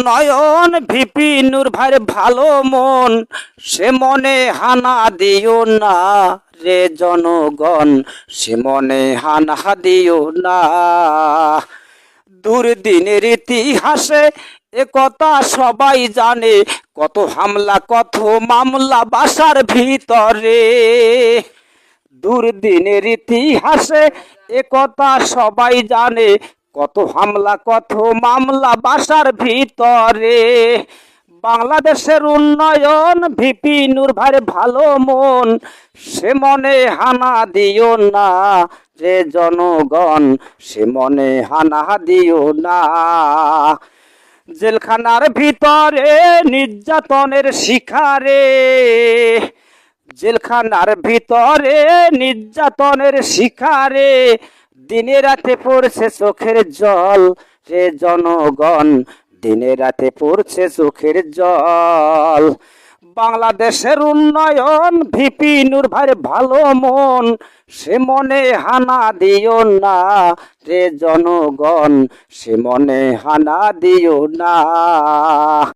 উন্নয়ন ভিপি নূর ভাইয়ের ভালো মন, সে মনে হানা দিও না রে জনগণ, সে মনে হানা দিও না। দুর্দিনের ইতিহাসে একথা সবাই জানে, কত হামলা কত মামলা বাসার ভিতরে। দুর্দিনের ইতিহাসে একথা সবাই জানে, কত হামলা কত মামলা বাসার ভিতরে। বাংলাদেশের উন্নয়ন ভিপি নূর ভাইয়ের ভালো মন, সে মনে হানা দিও না রে জনগণ, সে মনে হানা দিও না। জেলখানার ভিতরে নির্যাতনের শিকারে, জেলখানার ভিতরে নির্যাতনের শিকারে, দিনে রাতে পড়ছে চোখের জল রে জনগণ, দিনে রাতে পড়ছে চোখের জল। বাংলাদেশের উন্নয়ন ভিপি নূর ভাইয়ের ভালো মন, সে মনে হানা দিও না রে জনগণ, সে মনে হানা দিও না।